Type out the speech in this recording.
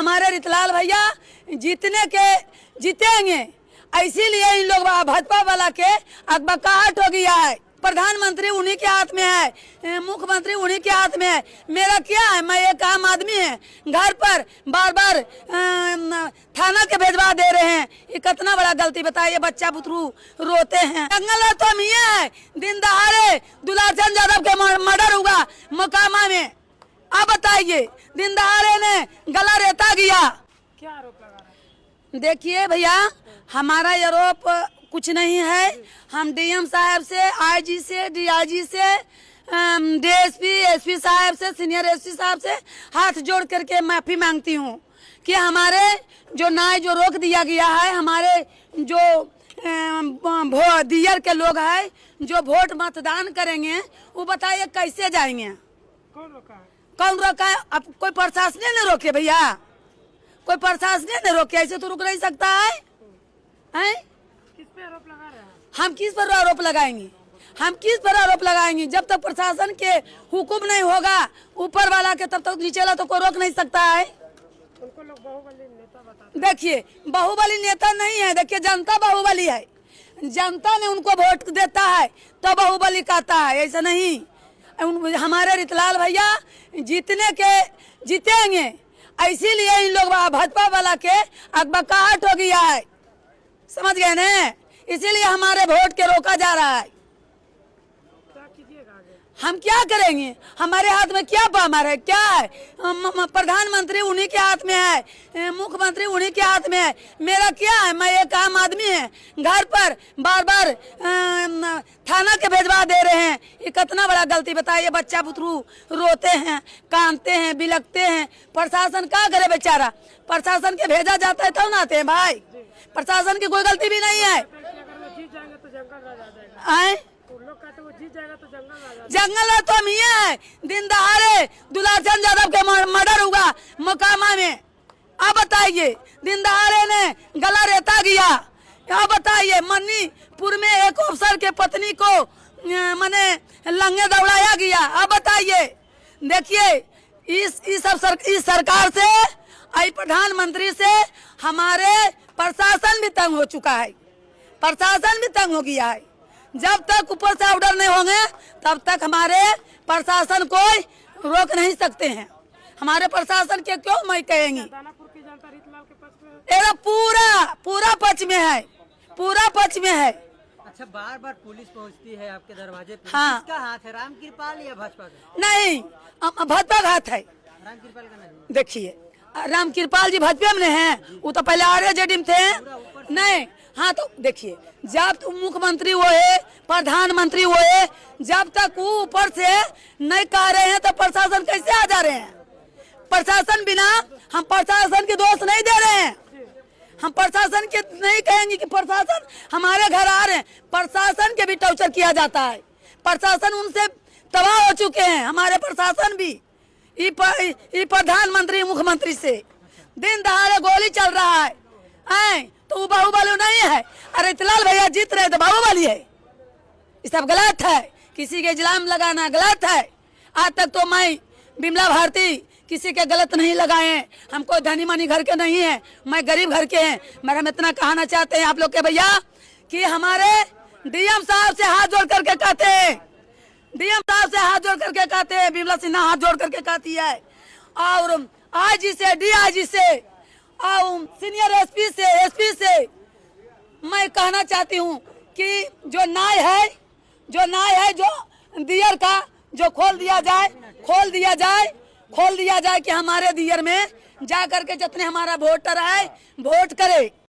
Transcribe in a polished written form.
हमारे रितलाल भैया जीतेंगे, इसीलिए इन लोग भाजपा वाला के अकबकाहट हो गया है। प्रधानमंत्री उन्हीं के हाथ में है, मुख्यमंत्री उन्हीं के हाथ में है। मेरा क्या है, मैं एक आम आदमी है, घर पर बार बार थाना के भेजवा दे रहे हैं। ये कितना बड़ा गलती बताइए, बच्चा बुतरू रोते हैं। जंगल तो हम ये है, दिन दहाड़े दुलारचंद यादव के मर्डर हुआ मोकामा में। अब बताइए, दिन दहाड़े ने गला रेता गया। क्या आरोप लगा रहा है? देखिए भैया, हमारा आरोप कुछ नहीं है। हम डीएम साहब से, आईजी से, डीआईजी से, डीएसपी, एसपी साहब से, सीनियर एसपी साहब से हाथ जोड़ करके माफी मांगती हूँ कि हमारे जो न्याय जो रोक दिया गया है, हमारे जो दियर के लोग हैं जो वोट मतदान करेंगे, वो बताइए कैसे जाएंगे? कौन रोका है? कौन रोका है? अब कोई प्रशासन ने रोके भैया, कोई प्रशासन ने रोके, ऐसे तो रुक नहीं सकता है। किस पे आरोप लगा रहे हैं? हम किस पर आरोप लगाएंगे? हम किस पर आरोप लगाएंगे? जब तक प्रशासन के हुक्म नहीं होगा ऊपर वाला के, तब तक नीचे वाला तो कोई रोक नहीं सकता है। उनको लोग बाहुबली नेता बताते हैं। देखिए, बाहुबली नेता नहीं है। देखिए, जनता बाहुबली है। जनता ने उनको वोट देता है तो बाहुबली कहता है, ऐसा नहीं। हमारे रितलाल भैया जीतेंगे, इसीलिए इन लोग भाजपा वाला के अकबकाहट हो गया है, समझ गए न? इसीलिए हमारे वोट के रोका जा रहा है। क्या कीजिएगा आगे? हम क्या करेंगे? हमारे हाथ में क्या पावर है? क्या है? प्रधानमंत्री उन्हीं के हाथ में है, मुख्यमंत्री उन्हीं के हाथ में है। मेरा क्या है, मैं एक आम आदमी है, घर पर बार बार थाना के भेजवा दे रहे हैं। ये कितना बड़ा गलती बताइए, बच्चा बुतरू रोते हैं, कांदते हैं, बिलखते हैं। प्रशासन क्या करे बेचारा? प्रशासन के भेजा जाता है तो ना आते हैं भाई। प्रशासन की कोई गलती भी नहीं है। अगर वो जीत जाएंगे तो जंगल राज आ जाएगा। लोग कहते हैं वो जीत जाएगा तो जंगल राज आ जाएगा। जंगल तो हम ये है, दिन दहाड़े दुलारचंद यादव के मर्डर हुआ मोकामा में। अब बताइए, दिन दहाड़े ने गला रेता गया। अब बताइए, मन्नीपुर में एक अफसर के पत्नी को माने लंगे दौड़ाया गया। अब बताइए, देखिए, इस सरकार से, प्रधानमंत्री से हमारे प्रशासन भी तंग हो चुका है। प्रशासन भी तंग हो गया है। जब तक ऊपर से ऑर्डर नहीं होंगे तब तक हमारे प्रशासन कोई रोक नहीं सकते हैं। हमारे प्रशासन के क्यों मैं कहेंगी? दानापुर की जनता रितलाल के पक्ष में है। पूरा पक्ष में है, पूरा पक्ष में है। अच्छा, बार बार पुलिस पहुंचती है आपके दरवाजे पे। हाँ। किसका हाथ है, राम कृपाल या भाजपा का? नहीं, भाजपा का हाथ है। राम कृपाल का नहीं। देखिए, राम कृपाल जी भाजपा में हैं, वो तो पहले आरजेडी में थे। नहीं, हाँ, तो देखिए, जब तुम मुख्यमंत्री हुए, प्रधानमंत्री हुए, जब तक वो ऊपर से नहीं कह रहे हैं तो प्रशासन कैसे आ जा रहे हैं? प्रशासन बिना, हम प्रशासन के दोष नहीं दे रहे हैं। हम प्रशासन के नहीं कहेंगे कि प्रशासन हमारे घर आ रहे हैं। प्रशासन के भी टॉर्चर किया जाता है। प्रशासन उनसे तबाह हो चुके हैं, हमारे प्रशासन भी। ये प्रधानमंत्री मुख्यमंत्री से दिन दहाड़े गोली चल रहा है, तो वो बाहुबली नहीं है। अरे रितलाल भैया जीत रहे तो बाहुबली है? ये सब गलत है। किसी के इल्जाम लगाना गलत है। आज तक तो मैं बिमला भारती किसी के गलत नहीं लगाए। हम कोई धनी मनी घर के नहीं है, मैं गरीब घर के हैं। मगर हम इतना कहना चाहते हैं आप लोग के भैया कि हमारे डीएम साहब से हाथ जोड़ करके कहते हैं, डीएम साहब से हाथ जोड़ करके कहते हैं, बिमला सिन्हा हाथ जोड़ करके कहती है, और आईजी से, डीआईजी से, और सीनियर एसपी से, एसपी से मैं कहना चाहती हूँ कि जो न्याय है जो दियर का जो खोल दिया जाए कि हमारे दियर में जा करके जितने हमारा वोटर है वोट करे।